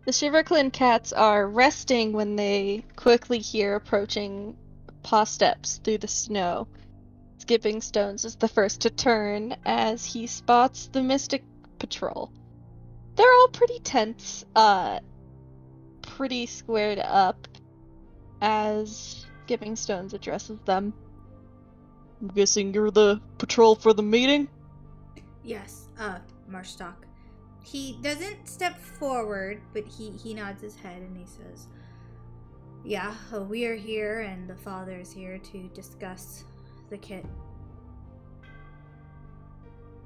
The Shiver Clan cats are resting when they quickly hear approaching paw steps through the snow. Skipping Stones is the first to turn as he spots the Mystic Patrol. They're all pretty tense, pretty squared up as Skipping Stones addresses them. I'm guessing you're the patrol for the meeting? Yes, Marstock. He doesn't step forward, but he nods his head and he says, yeah, we are here and the father is here to discuss the kit.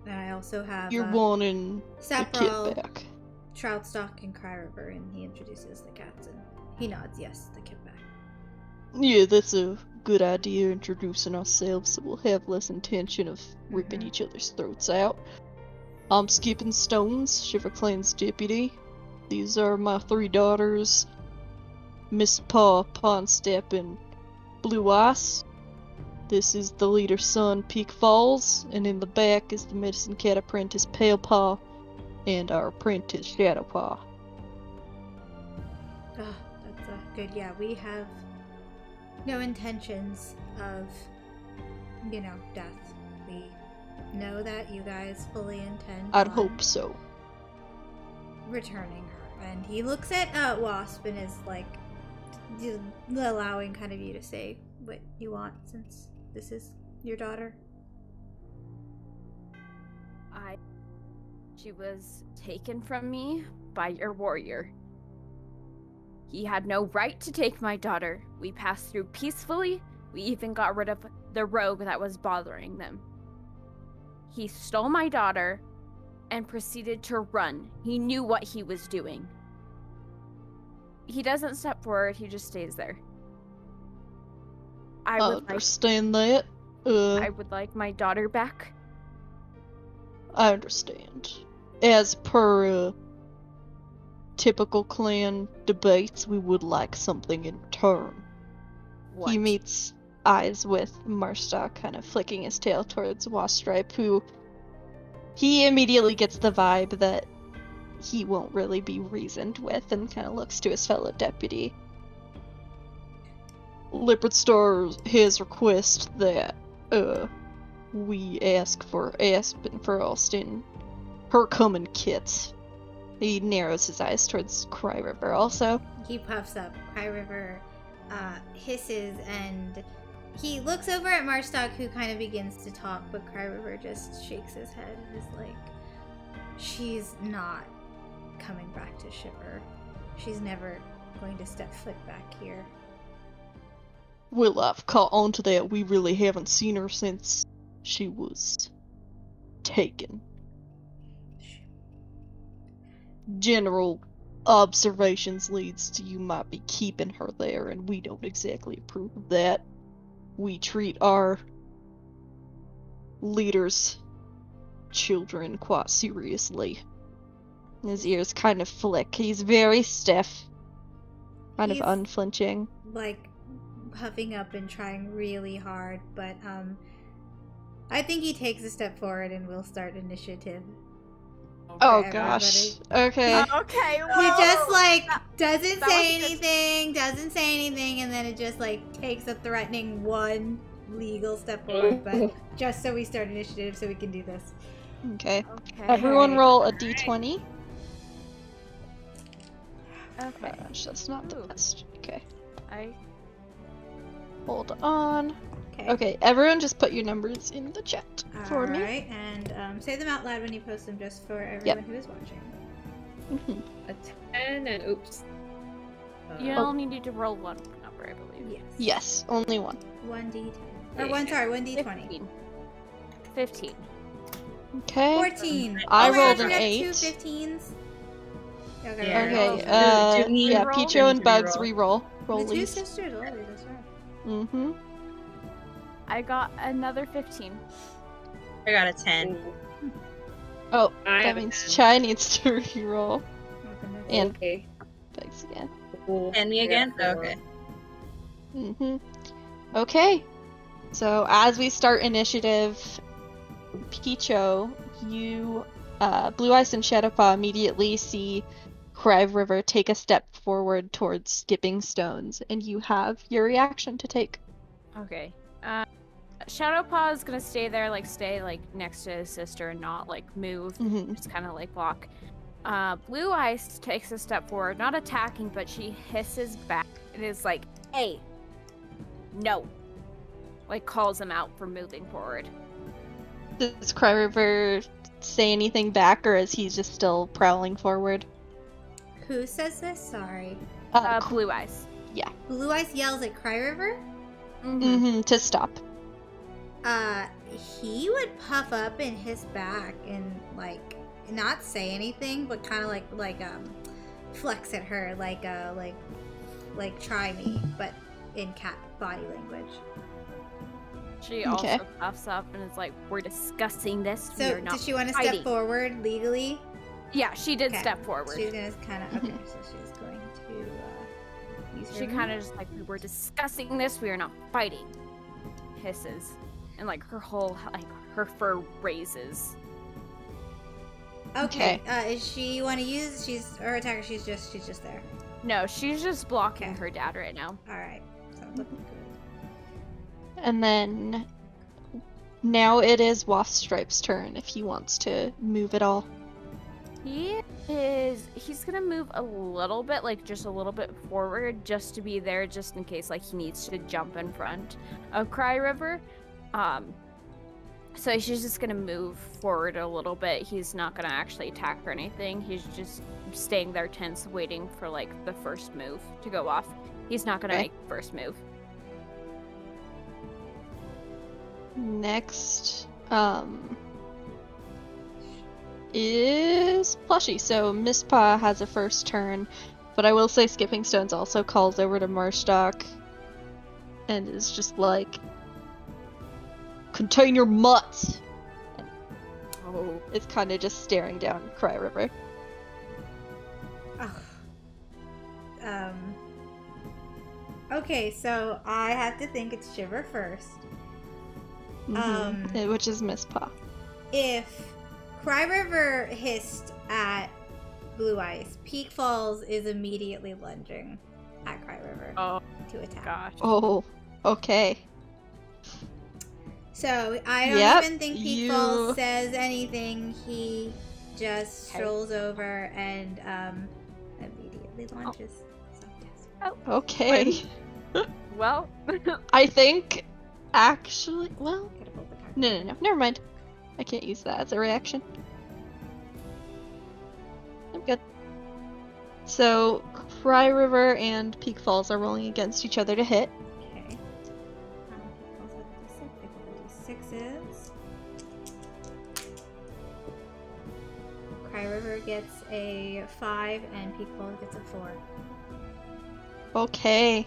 And I also have You're wanting the kit back. Troutstalk and Cry River, and he introduces the cats and he nods, yes, the kit back. Yeah, that's a good idea, introducing ourselves, so we'll have less intention of ripping each other's throats out. I'm Skipping Stones, Shiver Clan's deputy. These are my 3 daughters, Miss Paw, Pinestep, and Blueice. This is the leader's son, Peakfalls, and in the back is the medicine cat apprentice, Palepaw, and our apprentice, Shadowpaw. Oh, that's good. Yeah, we have no intentions of, death. We know that you guys fully intend I'd hope so. Returning her. And he looks at Wasp and is like, allowing kind of you to say what you want since this is your daughter. She was taken from me by your warrior. He had no right to take my daughter. We passed through peacefully. We even got rid of the rogue that was bothering them. He stole my daughter and proceeded to run. He knew what he was doing. He doesn't step forward, he just stays there. I understand that. I would like my daughter back. I understand. As per typical clan debates, we would like something in return. What? He meets eyes with Marstock, kind of flicking his tail towards Waspstripe, who he immediately gets the vibe that he won't really be reasoned with, and kind of looks to his fellow deputy. Leopardstar has requested that we ask for Aspen for Austin her common kits. He narrows his eyes towards Cry River also. He puffs up. Cry River hisses and he looks over at Marstock, who kind of begins to talk, but Cry River just shakes his head and is like, she's not coming back to Shiver. She's never going to step foot back here. Well, I've caught on to that. We really haven't seen her since she was taken. General observations leads to you might be keeping her there, and we don't exactly approve of that. We treat our leaders' children quite seriously. His ears kind of flick. He's very stiff. Kind of unflinching. Like, puffing up and trying really hard, but I think he takes a step forward and will start initiative. Oh gosh. Okay. Okay. He just like doesn't say anything, and then it just like takes a threatening one legal step forward, but just so we start initiative so we can do this. Okay. Everyone roll a d20. Okay. Gosh, that's not the best. Okay. I Hold on. Okay, everyone just put your numbers in the chat for me. Alright, and say them out loud when you post them just for everyone who is watching. A 10 and oops. You only need to roll one number, I believe. Yes. Yes, only one. 1d10. Or 1d20. 15. Okay. 14. I oh rolled my an gosh, 8. You have 2 15s. Okay. Yeah, Peacho and Bugs reroll. Roll The two these. sisters, that's right. Mm-hmm. I got another 15. I got a 10. Oh, I that have a means 10. Chai needs to reroll. And Okay. Bugs again. And me again? Okay. Mm-hmm. Okay. So, as we start initiative, Peacho, you, Blueice and Shadowpaw immediately see Cry River take a step forward towards skipping stones, and you have your reaction to take. Okay. Shadowpaw is gonna stay there, stay next to his sister and not move. Just kind of walk. Blueice takes a step forward, not attacking, but she hisses back and is like, "Hey, no!" Calls him out for moving forward. Does Cry River say anything back, or is he just still prowling forward? Who says this? Sorry. Blueice. Yeah. Blueice yells at Cry River? To stop. He would puff up and hiss back and not say anything, but kind of flex at her, try me, but in cat body language. She also puffs up and is like, "We're discussing this. So, does she want to step forward legally? Yeah, she did step forward. She's gonna kind of so she's going to use her. She kind of just "We were discussing this. We are not fighting." Hisses, and her whole her fur raises. Okay. Is she want to use? She's her attacker. She's just there. No, she's just blocking her dad right now. All right. Sounds looking good. And then now it is Waspstripe's turn if he wants to move at all. He's gonna move a little bit, just a little bit forward, just to be there, just in case he needs to jump in front of Cry River. So she's just gonna move forward a little bit. He's not gonna actually attack or anything. He's just staying there tense, waiting for the first move to go off. He's not gonna make the first move. Next, is Plushie. So Miss Pa has a first turn, but I will say Skipping Stones also calls over to Marstock and is just like, "Contain your mutts!" Oh. It's kind of just staring down Cry River. Okay, so I have to think it's Shiver first. Which is Miss Pa. If Cry River hissed at Blueice, Peakfalls is immediately lunging at Cry River to attack. Gosh. Oh, okay. So I don't even think Peakfalls says anything. He just strolls over and immediately launches. So, yes. Okay. Well, I think actually, well, no, never mind. I can't use that as a reaction. I'm good. So, Cry River and Peakfalls are rolling against each other to hit. Okay. Sixes. Cry River gets a 5 and Peakfalls gets a 4. Okay.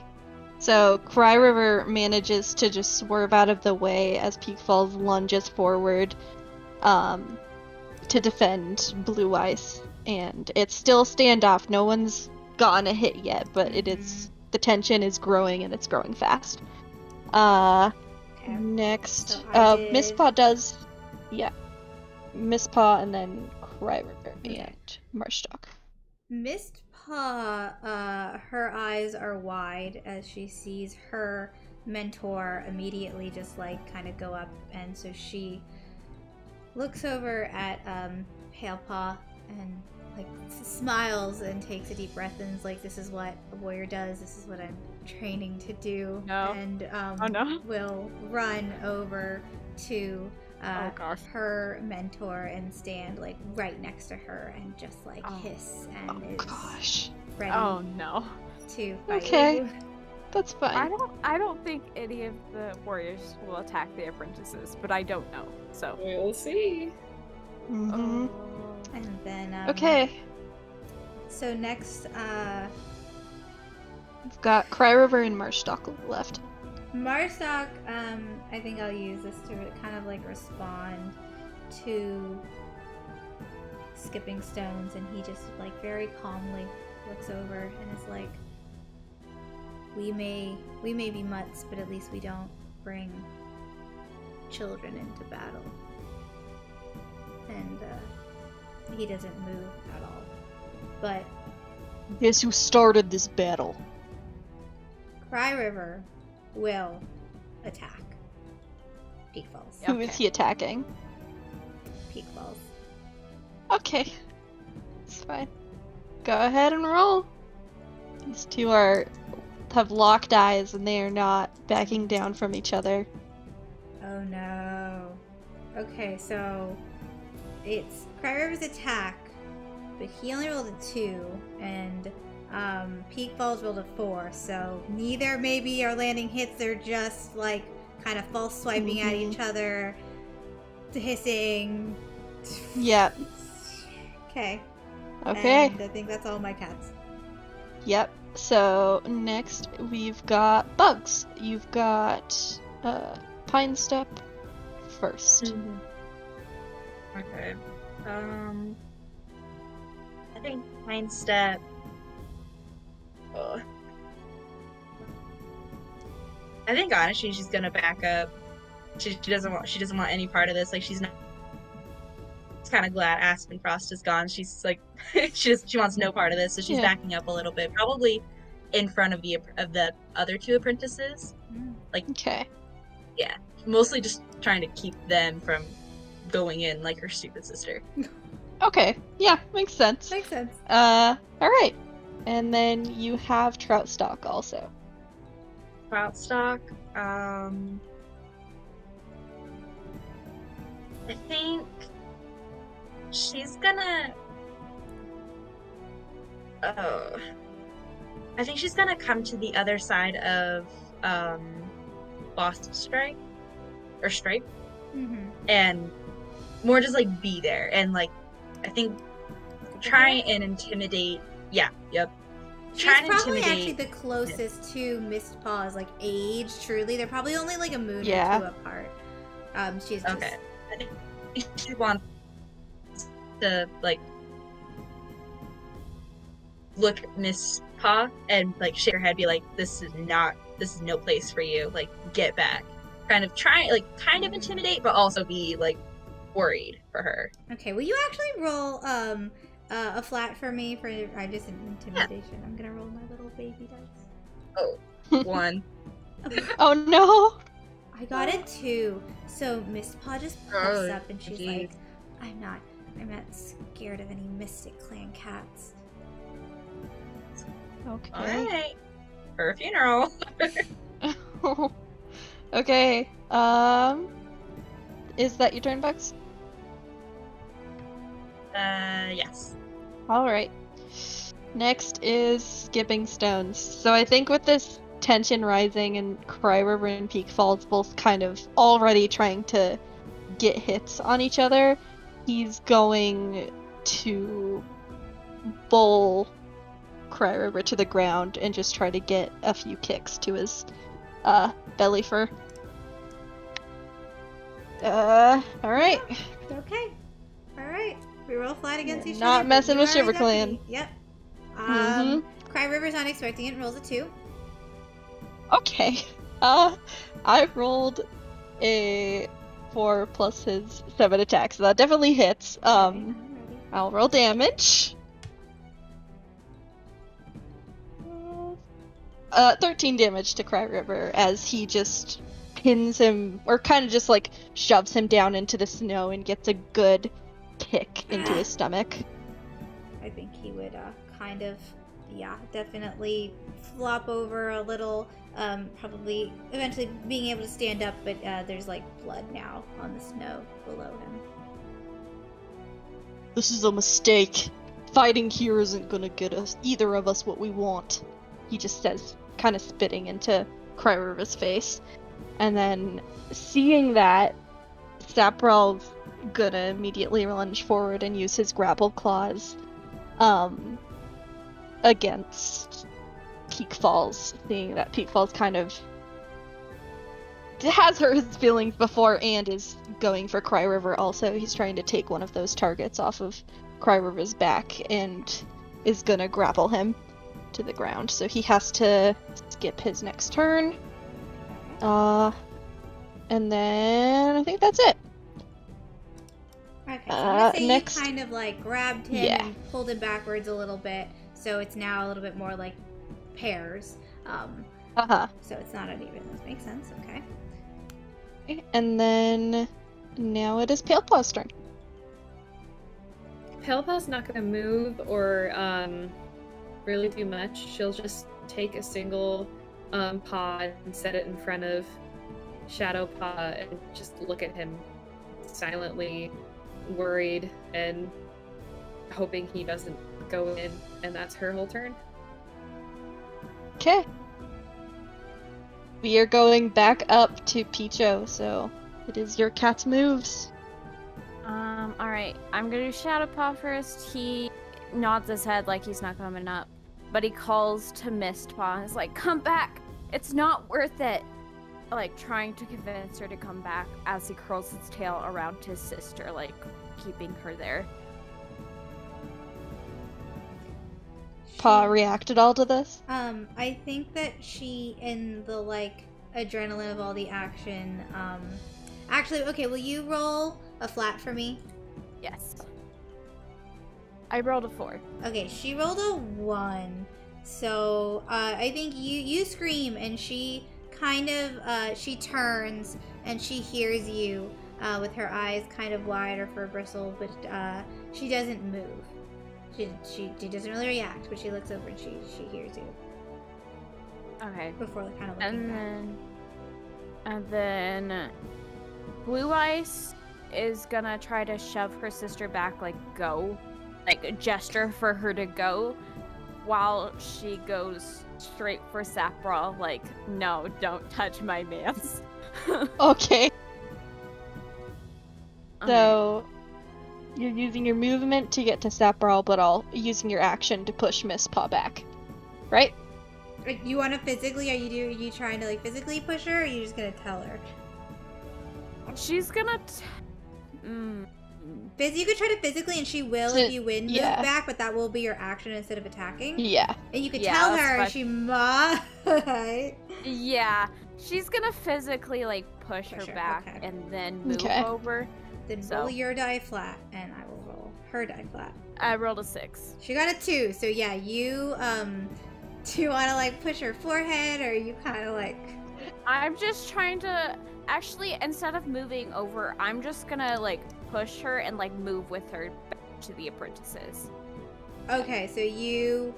So, Cry River manages to just swerve out of the way as Peakfalls lunges forward to defend Blueice. And it's still standoff. No one's gotten a hit yet, but it is the tension is growing and it's growing fast. Next, So Miss Pa does, Miss Pa and then Cry River and Marstock. Miss Pa, her eyes are wide as she sees her mentor immediately just kind of go up, and so she looks over at Pale Paw and smiles and takes a deep breath and is like, "This is what a warrior does. This is what I'm training to do." No. And no. will run over to her mentor and stand right next to her and just hiss and is ready to fight. Okay, that's fine. I don't think any of the warriors will attack the apprentices, but I don't know. So we'll see. Mm-hmm. And then okay. So next, we've got Cry River and Marstock left. Marstock, I think I'll use this to kind of respond to Skipping Stones, and he just very calmly looks over and is like, we may be mutts, but at least we don't bring children into battle. And he doesn't move at all. But Guess who started this battle? Cry River will attack Peakfalls. Who is he attacking? Peakfalls. Okay. It's fine. Go ahead and roll. These two have locked eyes and they are not backing down from each other. Oh no. Okay, so it's Cry River's attack, but he only rolled a 2, and Peakfalls rolled a 4, so neither maybe are landing hits, they're just like kind of false swiping at each other, hissing. Yep. Okay. Okay. And I think that's all my cats. Yep. So next we've got bugs. You've got Pinestep first. Okay. I think Pinestep. I think honestly she's gonna back up. She doesn't want any part of this. Like she's not. She's kind of glad Aspen Frost is gone. She's like she wants no part of this, so she's backing up a little bit, probably in front of the other two apprentices. Like okay. Yeah, mostly just trying to keep them from going in like her stupid sister. Okay. Yeah, makes sense. Makes sense. All right. And then you have Troutstalk also. Troutstalk. I think she's gonna. I think she's gonna come to the other side of Waspstripe or Stripe, and more just like be there and like I think try and intimidate. Yeah. Yep. She's probably actually the closest to Mistpaw's like age. Truly, they're probably only like a moon or 2 apart. She's just... okay. I think she wants to like look at Miss Paw and like shake her head, be like, "This is no place for you. Like, get back." Kind of intimidate, but also be like worried for her. Okay, will you actually roll a flat for me for just intimidation? Yeah. I'm gonna roll my little baby dice. Oh, 1. Oh no! I got a 2. So Miss Paw just puffs up and she's like, I'm not scared of any Mystic Clan cats. Okay. Alright. For a funeral. Okay. Is that your turn, Bugs? Yes. Alright. Next is skipping stones. So I think with this tension rising and Cry River and Peakfalls both kind of already trying to get hits on each other, he's going to bowl Cry River to the ground and just try to get a few kicks to his belly fur. Alright. Okay. Alright. We roll flat against each other. Not messing with Shiver Clan. Yep. Cry River's not expecting it and rolls a 2. Okay. I rolled a 4 plus his 7 attack, so that definitely hits. I'll roll damage. 13 damage to Cry River as he just pins him, or kind of just like shoves him down into the snow and gets a good kick into his stomach. I think he would kind of, definitely flop over a little, probably eventually being able to stand up, but there's like blood now on the snow below him. This is a mistake. Fighting here isn't gonna get us, either of us, what we want. He just says, kind of spitting into Cry River's face. And then, seeing that, Sapral's gonna immediately lunge forward and use his grapple claws against Peakfalls, seeing that Peakfalls kind of has hurt his feelings before and is going for Cry River also. He's trying to take one of those targets off of Cry River's back and is gonna grapple him to the ground. So he has to skip his next turn. And then I think that's it. Okay, so I'm gonna say next... you kind of like grabbed him and pulled him backwards a little bit. so it's now a little bit more like pairs. So it's not uneven. That makes sense. Okay. And then now it is Palepaw's turn. Palepaw's not going to move or really do much. She'll just take a single paw and set it in front of Shadowpaw and just look at him silently, worried and hoping he doesn't go in, and that's her whole turn. Okay. We are going back up to Peacho, so it is your cat's moves. Alright. I'm gonna do Shadowpaw first. He nods his head like he's not coming up. But he calls to Mistpaw. He's like, come back! It's not worth it! Like, trying to convince her to come back as he curls his tail around his sister, like, keeping her there. Paw react at all to this? I think that she, in the, like, adrenaline of all the action, actually, okay, will you roll a flat for me? Yes. I rolled a 4. Okay, she rolled a 1. So, I think you scream, and she kind of, she turns, and she hears you, with her eyes kind of wide or fur bristle, but, she doesn't move. She doesn't really react, but she looks over and she hears you. Okay. Before kind of looking back. And then Blueice is gonna try to shove her sister back, like, go. Like, gesture for her to go, while she goes straight for Sapral, like, no, don't touch my mans. Okay. So, you're using your movement to get to Sapral, but using your action to push Mistpaw back. Right? You want to physically, are you trying to, like, physically push her, or are you just gonna tell her? She's gonna You could try to physically, and she will if you win move back, but that will be your action instead of attacking. Yeah. And you could tell her, and she might. Yeah. She's gonna physically, like, push her back, okay. and then move over. Then roll your die flat, and I will roll her die flat. I rolled a 6. She got a 2, so yeah, you, do you want to, like, push her forehead, or are you kind of, like... I'm just trying to... Actually, instead of moving over, I'm just gonna, like, push her and, like, move with her back to the apprentices. Okay, so you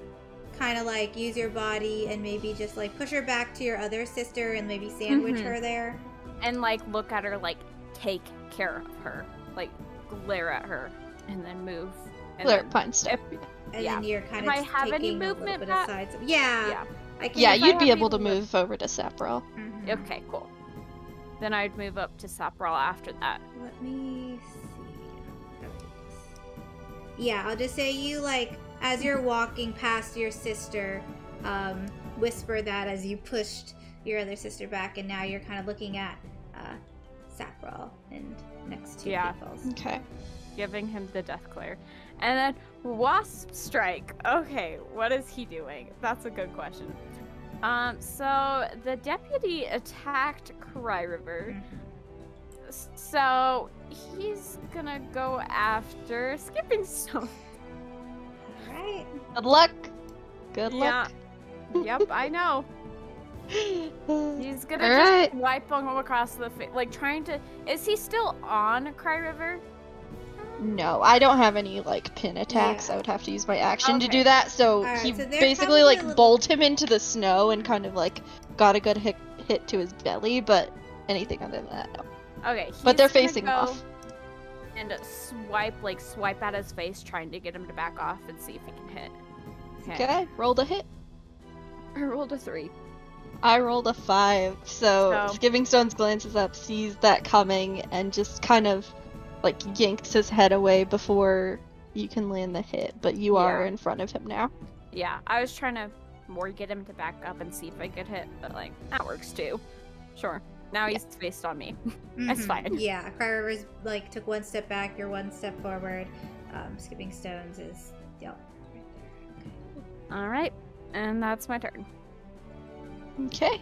kind of, like, use your body and maybe just, like, push her back to your other sister and maybe sandwich her there. And, like, look at her, like, take care of her. Like, glare at her, and then move. Glare at Pinestep. And then you're kind if of I have any taking movement a little bit aside. So, yeah. You'd be able to move over to Sapral. Mm-hmm. Okay, cool. Then I'd move up to Sapral after that. Let me see. Yeah, I'll just say you, like, as you're walking past your sister, whisper that as you pushed your other sister back, and now you're kind of looking at Sapral and next to Peakfalls. Okay. Giving him the death glare. And then Waspstripe. Okay, what is he doing? That's a good question. So the deputy attacked Cry River. So he's gonna go after Skipping Stone. Alright. Good luck. Good luck. Yep, I know. He's gonna just wipe him across the face, like trying to. Is he still on Cry River? No, I don't have any, like, pin attacks. I would have to use my action to do that, so he so basically, like, bowled him into the snow and kind of, like, got a good hit to his belly, but anything other than that, no. Okay, but they're facing off. And swipe at his face, trying to get him to back off and see if he can hit. Okay, rolled a hit. I rolled a 3. I rolled a 5, so Skipping Stones glances up, sees that coming, and just kind of, like, yanks his head away before you can land the hit, but you are in front of him now. Yeah, I was trying to more get him to back up and see if I could hit, but, like, that works too. Sure. Now he's faced on me. That's fine. Yeah, Cry River's, like, took one step back, you're one step forward. Skipping Stones is, right there. Alright, and that's my turn. Okay.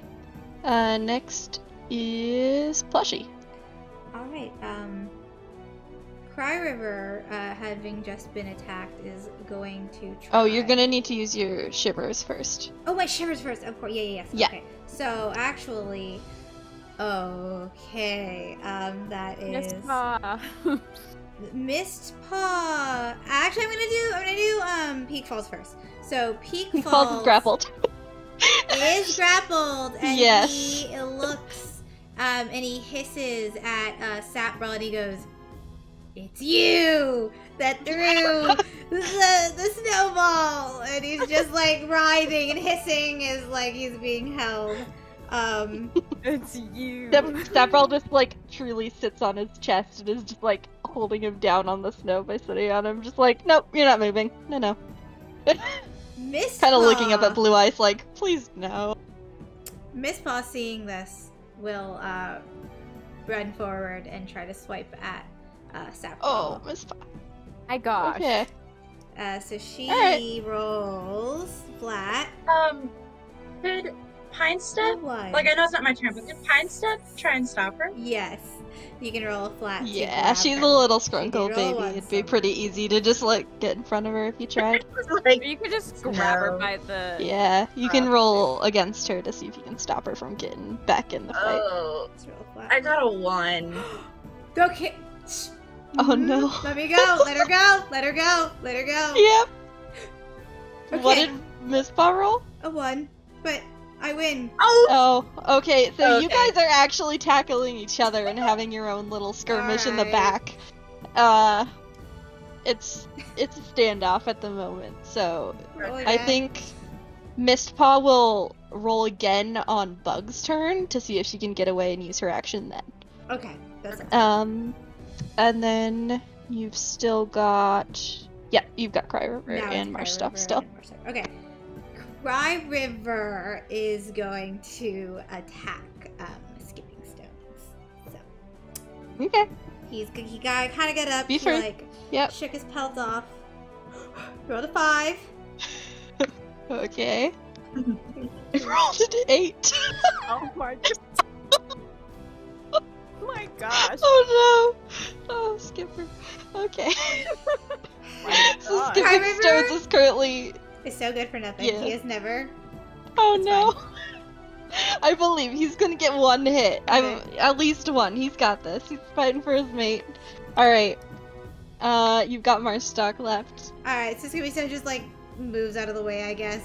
Next is Plushie. Alright, Cry River, having just been attacked, is going to try. Oh, you're gonna need to use your shivers first. Oh, my shivers first. Of course. Yeah. Yeah. Okay. So actually, okay. That is Mist Paw. Actually, I'm gonna do Peakfalls first. So Peakfalls is grappled. Is grappled, and yes. he looks, and he hisses at Saprel, and he goes, "It's you that threw the snowball," and he's just like writhing and hissing as like he's being held. It's you. Saprel just like truly sits on his chest and is just like holding him down on the snow by sitting on him, just like, nope, you're not moving. No. Miss Kind of Paw, looking up at Blueice like, please no. Miss Paw, seeing this, will run forward and try to swipe at Saprel. Oh, Miss Paw. My gosh. Okay. So she Alright. rolls flat. Could Pinestep? One. Like, I know it's not my turn, but could Pinestep try and stop her? Yes. You can roll a flat. to Yeah, grab she's her. a little She can scrunkle roll baby. one, It'd be so- pretty easy to just like get in front of her if you tried. Like, You could just grab her No. by the. Yeah, you can roll against her to see if you can stop her from getting back in the fight. oh, Let's roll flat. I got a 1. Go kick. Oh no. Let me go. Let her go. Let her go. Let her go. Yep. Okay. What did Miss Paw roll? A 1. But I win. Oh! Oh, okay. So you Okay. guys are actually tackling each other and having your own little skirmish in the Alright. back. It's a standoff at the moment. So Roll I again. think Mistpaw will roll again on Bug's turn to see if she can get away and use her action then. Okay. That's it. And then you've still got you've got Cry River Now and it's Marshstuff Cry still. River and Marshstuff. Okay. Cry River is going to attack Skipping Stones. So Okay. he kind of got up. Be He free. like Yep. shook his pelt off. Rolled a 5. Okay. Rolled an 8. Oh my. My gosh. Oh no! Oh, Skipper. Okay. So God. Skipping River? Stones is currently. It's so good for nothing. Yeah. He has never. Oh It's no! I believe he's gonna get one hit. I'm Okay. at least one. He's got this. He's fighting for his mate. All right. You've got Marshstock left. Alright, so Skipping Stone just like moves out of the way, I guess.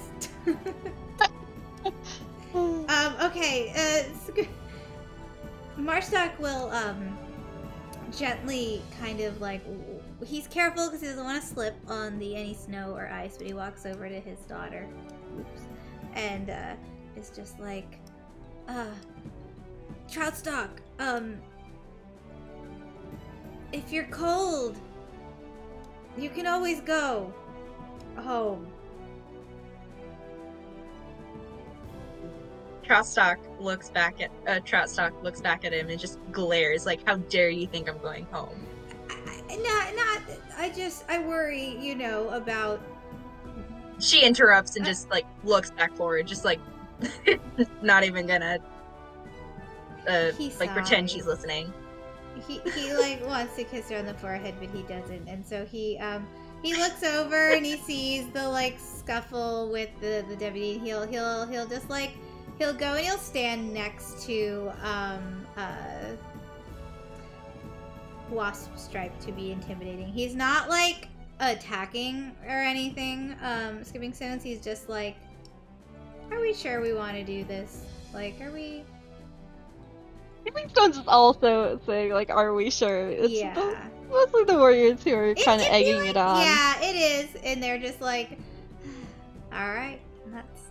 Okay, Marshstock will, gently kind of like, he's careful because he doesn't want to slip on any snow or ice, but he walks over to his daughter. Oops. And, it's just like, Troutstalk, if you're cold, you can always go home. Troutstalk looks back at him and just glares like, "How dare you think I'm going home?" I worry, you know, about. She interrupts and just like looks back forward, just like not even gonna He like pretend sighs. she's listening. He like wants to kiss her on the forehead, but he doesn't, and so he looks over and he sees the like scuffle with the deputy. He'll just like he'll go and he'll stand next to Waspstripe to be intimidating. He's not like attacking or anything. Skipping Stones. He's just like, are we sure we want to do this? Like, are we? Skipping Stones is also saying like, "Are we sure?" It's Yeah. mostly the warriors who are It's kind of egging feeling- it on. Yeah, it is, and they're just like, all right, that's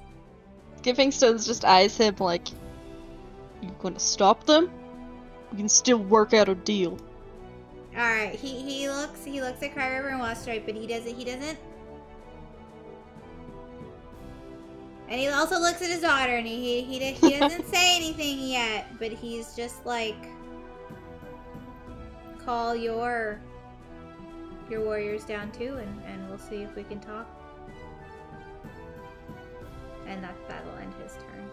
Skipping Stones just eyes him like, "You gonna stop them? We can still work out a deal." all right. He looks at Cry River and Waspstripe, but he doesn't. And he also looks at his daughter, and he doesn't say anything yet, but he's just like, call your warriors down too, and we'll see if we can talk. And that'll end his turn.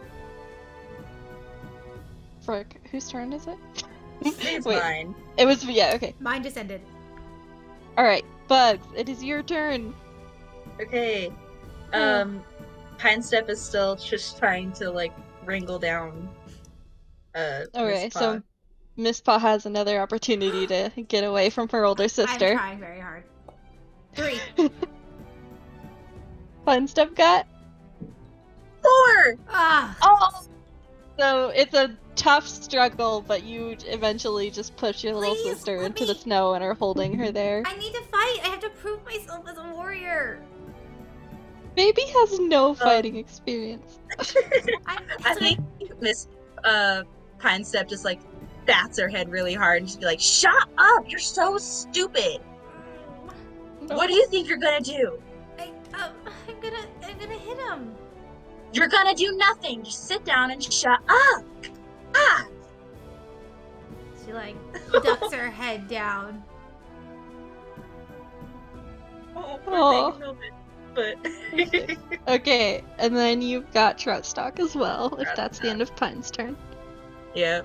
Frick, whose turn is it? It's Wait. mine. It was okay. Mine just ended. Alright, Bugs, it is your turn. Okay. Pinestep is still just trying to like wrangle down Okay, Miss so Pa. Miss Pa has another opportunity to get away from her older I'm sister. trying very hard. 3. Pinestep got? 4! Ah. Oh! So it's a tough struggle, but you eventually just push your little Please, sister let into the me- snow and are holding her there. I need to fight. I have to prove myself as a warrior. Baby has no fighting experience. I think Miss Pinestep just like bats her head really hard and just be like, "Shut up! You're so stupid. What do you think you're gonna do? I'm gonna hit him. You're gonna do nothing. Just sit down and shut up." Ah! She like ducks her head down. Oh, Aw. poor baby, but Okay, and then you've got Troutstalk as well, if that's the Troutstalk. end of Pine's turn. yeah.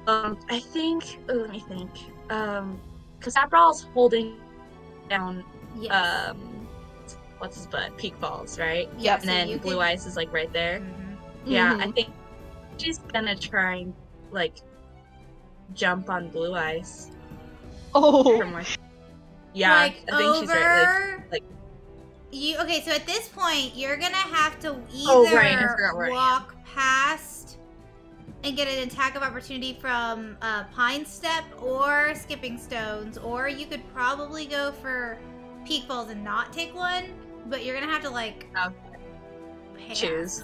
I think. Let me think. Because Sapraw's holding down. Yes. What's his butt? Peakfalls, right? Yeah, And so then you Blueice is like right there. Mhm. Yeah, I Mhm. think she's gonna try and like jump on Blueice. Oh! From where yeah, Like I think she's right. Like you. Okay, so at this point, you're gonna have to either Oh, right, I forgot where I am. walk past and get an attack of opportunity from Pinestep or Skipping Stones, or you could probably go for Peakfalls and not take one. But you're gonna have to like pass. choose.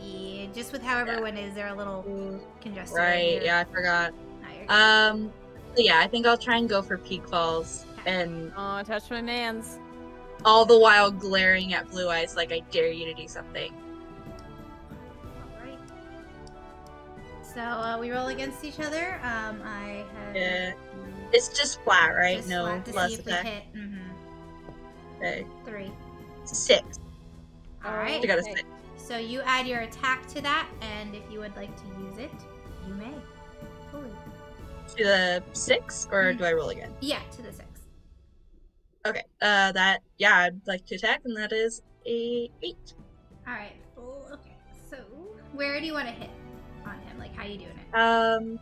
Yeah, just with how everyone is, they're a little congested. Right, here. yeah, I forgot. No, you're good. Yeah, I think I'll try and go for Peakfalls and Oh, touch my mans. all the while glaring at Blueice like I dare you to do something. Alright. So we roll against each other. I have Yeah. It's just flat, right? just No flat to plus see if attack. we hit. Okay. 3. 6. Alright. I got a Okay. 6. So you add your attack to that, and if you would like to use it, you may. Fully. To the 6, or do I roll again? Yeah, to the 6. Okay. I'd like to attack, and that is a 8. Alright. Oh, okay. So where do you want to hit on him? Like, how you doing it?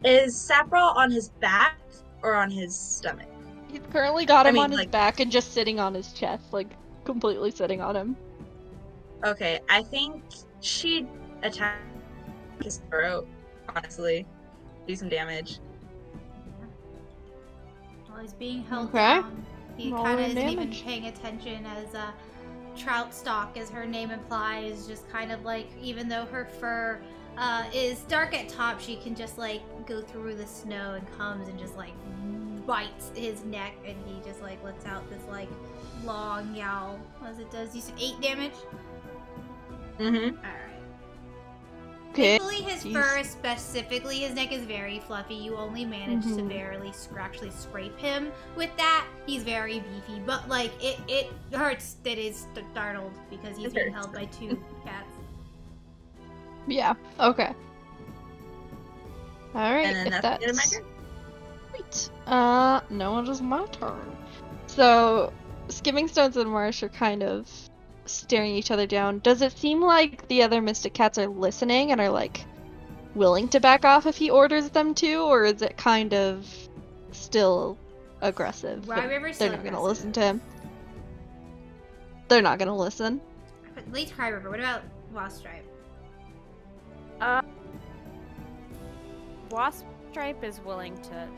Is Sapral on his back or on his stomach? He's currently got I him mean, on his like- back and just sitting on his chest, like, completely sitting on him. Okay, I think she'd attack his throat, honestly. Do some damage. While he's being held Okay. down, he Roll kind of your isn't even damage. paying attention as Troutstalk, as her name implies, just kind of like, even though her fur is dark at top, she can just like go through the snow and comes and just like bites his neck, and he just like lets out this like long yowl as it does. You said 8 damage? Mm-hmm. Alright. Okay. Thankfully, his Jeez. fur, specifically his neck, is very fluffy. You only manage to Mhm. barely actually scrape him with that. He's very beefy, but like it hurts that he's startled because he's It being hurts. held by 2 cats. Yeah, okay. Alright, And then if that's the end of my that's... turn. Sweet. No, it is my turn. So, Skipping Stones and Marsh are kind of staring each other down. Does it seem like the other Mystic Cats are listening and are, like, willing to back off if he orders them to, or is it kind of still aggressive? Rye and River's They're still not gonna aggressive. listen to him. They're not gonna listen. But Late Cry River, what about Waspstripe? Waspstripe is willing to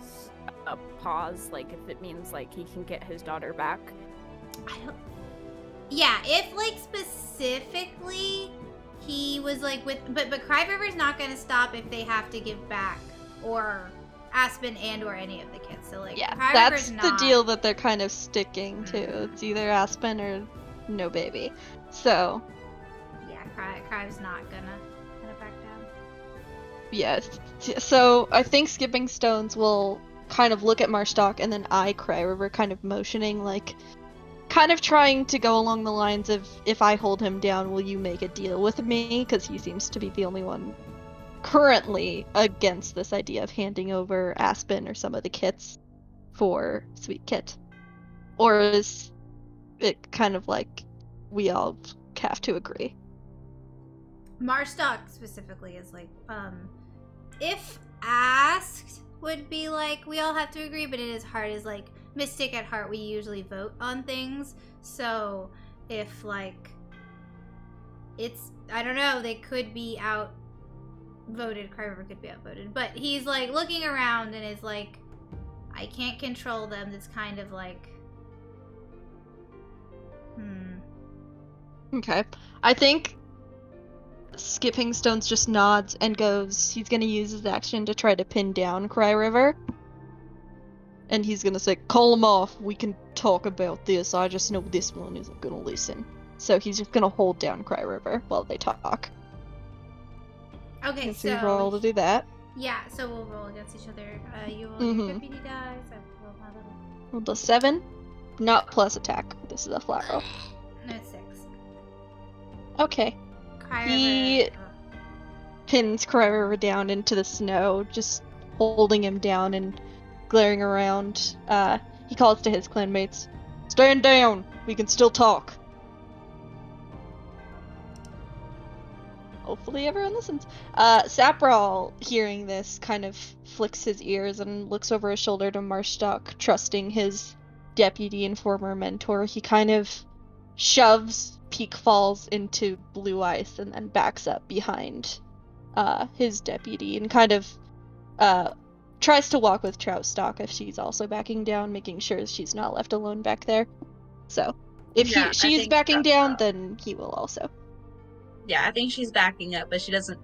pause, like if it means like he can get his daughter back. I don't. Yeah, if like specifically he was like with, but Cry River's not gonna stop if they have to give back, or Aspen and or any of the kids. So like, Yeah, Cry that's River's the not. deal that they're kind of sticking to. It's either Aspen or no baby. So, Yeah, Cry's not gonna back down. yes. So, I think Skipping Stones will kind of look at Marshtalk and then eye Cry River, kind of motioning, like, kind of trying to go along the lines of, if I hold him down, will you make a deal with me? Because he seems to be the only one currently against this idea of handing over Aspen or some of the kits for Sweet Kit? Or is it kind of like we all have to agree? Marstock specifically is like, if asked, would be like, we all have to agree, but it is hard. Is like, Mystic at heart, we usually vote on things. So if, like, it's, I don't know, they could be outvoted. Cryriver could be outvoted. But he's, like, looking around and is like, I can't control them. It's kind of like, Okay. I think Skipping Stones just nods and goes, he's gonna use his action to try to pin down Cryriver. And he's gonna say, call him off, we can talk about this, I just know this one isn't gonna listen. So he's just gonna hold down Cryriver while they talk. okay, So you so roll to do that. yeah, so we'll roll against each other. You roll your 50 dice. I roll my little. Roll the 7, not plus attack. This is a flat roll. No, 6. Okay. He pins Cryriver down into the snow, just holding him down and glaring around. He calls to his clanmates, stand down! We can still talk! Hopefully everyone listens. Sapral, hearing this, kind of flicks his ears and looks over his shoulder to Marstock, trusting his deputy and former mentor. He kind of shoves Peakfalls into Blueice and then backs up behind his deputy and kind of tries to walk with Troutstalk if she's also backing down, making sure she's not left alone back there. So, if she's backing down, then he will also. Yeah, I think she's backing up, but she doesn't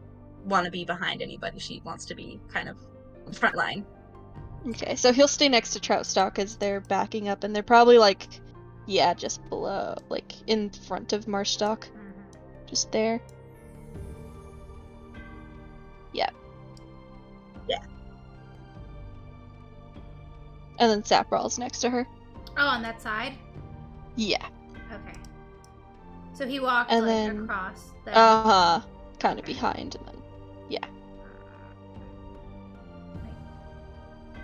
want to be behind anybody. She wants to be kind of front line. Okay, so he'll stay next to Troutstalk as they're backing up, and they're probably like, yeah, just below, like in front of Marstock. Just there. Yeah. Yeah. And then Sapral's next to her. Oh, on that side? Yeah. Okay. So he walked And like then, across. Kind of behind, and then, yeah.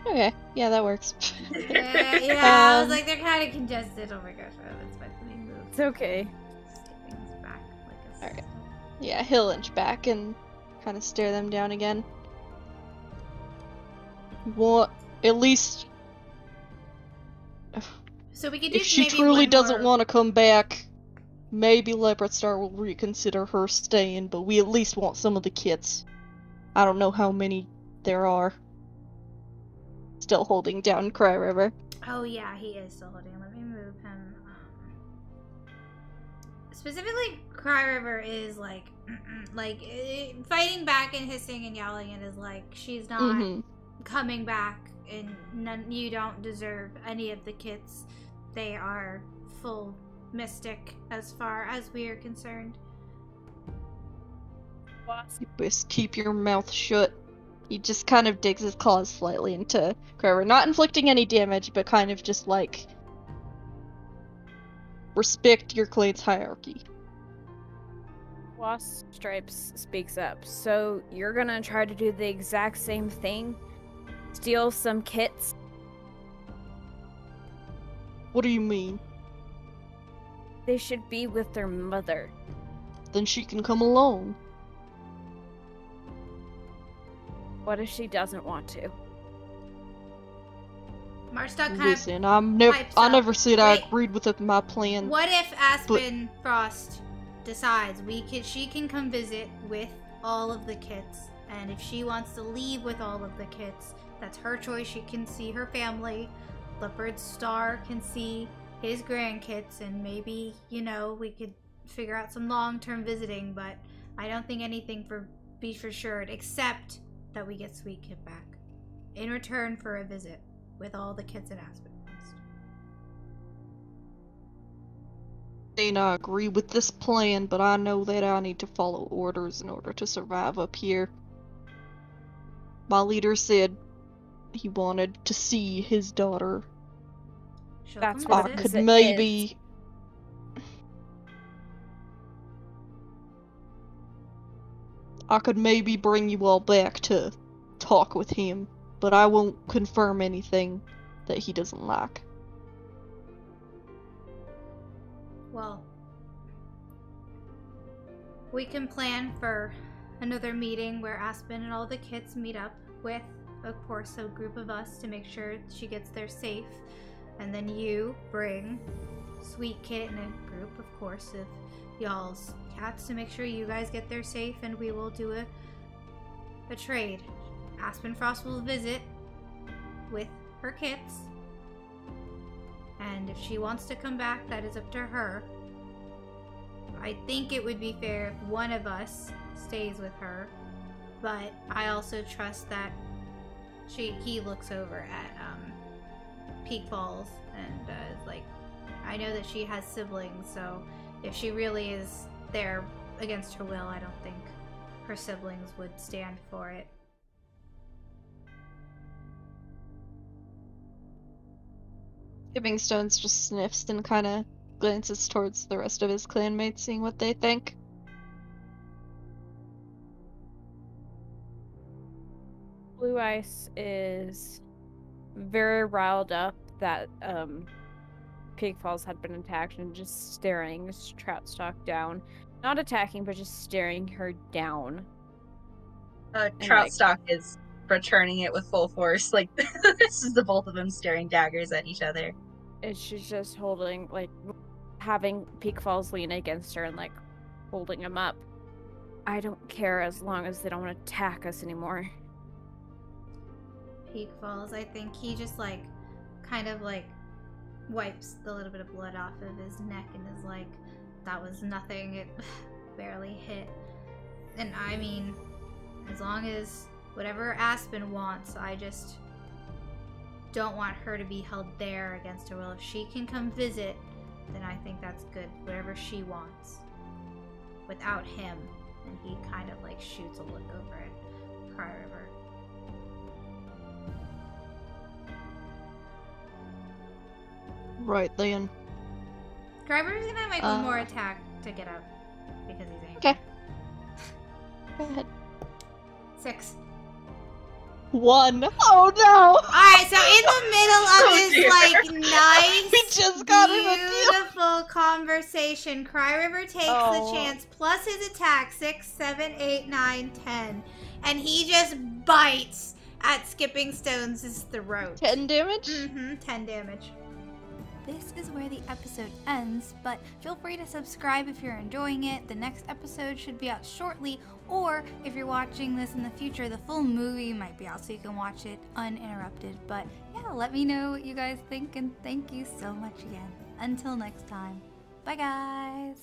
Okay, yeah, that works. I was like, they're kind of congested. Oh my gosh, that's fine. Let me move. It's okay. Skipping's back like a Alright. Yeah, he'll inch back and kind of stare them down again. Well, at least So we could do if she maybe truly one doesn't more... want to come back, maybe Leopardstar will reconsider her staying, but we at least want some of the kits. I don't know how many there are. Still holding down Cryriver. Oh yeah, he is still holding. Let me move him. Specifically, Cryriver is like, fighting back and hissing and yelling, and is like, she's not coming back, and you don't deserve any of the kits. They are full mystic as far as we are concerned. You best keep your mouth shut. He just kind of digs his claws slightly into Cryriver, not inflicting any damage, but kind of just like, respect your clan's hierarchy. Waspstripe speaks up. So you're gonna try to do the exact same thing? Steal some kits? What do you mean? They should be with their mother. Then she can come along. What if she doesn't want to? Marstock kind Listen, of I never said I Wait. agreed with my plan. What if Aspen Frost decides she can come visit with all of the kits, and if she wants to leave with all of the kits, that's her choice. She can see her family. Leopardstar can see his grandkids, and maybe, we could figure out some long-term visiting, but I don't think anything be for sure, except that we get Sweet Kit back in return for a visit with all the kits at Aspen Frost. I agree with this plan, but I know that I need to follow orders in order to survive up here. My leader said he wanted to see his daughter. That's She'll come what I it visit. could maybe... I could maybe bring you all back to talk with him, but I won't confirm anything that he doesn't like. Well, we can plan for another meeting where Aspen and all the kids meet up with, of course, a group of us to make sure she gets there safe. And then you bring Sweet Kit and a group, of course, of y'all's cats to make sure you guys get there safe, and we will do a trade. Aspen Frost will visit with her kits, and if she wants to come back, that is up to her. I think it would be fair if one of us stays with her, but I also trust that he looks over at Peakfalls and is like, I know that she has siblings, so if she really is there against her will, I don't think her siblings would stand for it. Skipping Stones just sniffs and kind of glances towards the rest of his clanmates, seeing what they think. Blueice is very riled up that Peakfalls had been attacked and just staring Troutstalk down. Not attacking, but just staring her down. Troutstalk is returning it with full force. Like, this is the both of them staring daggers at each other. And she's just holding, like, having Peakfalls lean against her and, like, holding him up. I don't care as long as they don't attack us anymore. Peakfalls, I think he just, like, kind of, like, wipes the little bit of blood off of his neck and is like, that was nothing, it barely hit. And I mean, as long as whatever Aspen wants, I just don't want her to be held there against her will. If she can come visit, then I think that's good. Whatever she wants. Without him. And he kind of like shoots a look over at Cry River. Right then. Cry River's gonna make one more attack to get out. Because he's angry. Okay. Go ahead. 6. 1. Oh no! Alright, so in the middle of this, like, nice, We just got him a deal. beautiful conversation, Cry River takes the chance, plus his attack, 6, 7, 8, 9, 10. And he just bites at Skipping Stones' throat. 10 damage? 10 damage. This is where the episode ends, but feel free to subscribe if you're enjoying it. The next episode should be out shortly, or if you're watching this in the future, the full movie might be out so you can watch it uninterrupted. But yeah, let me know what you guys think, and thank you so much again. Until next time. Bye guys!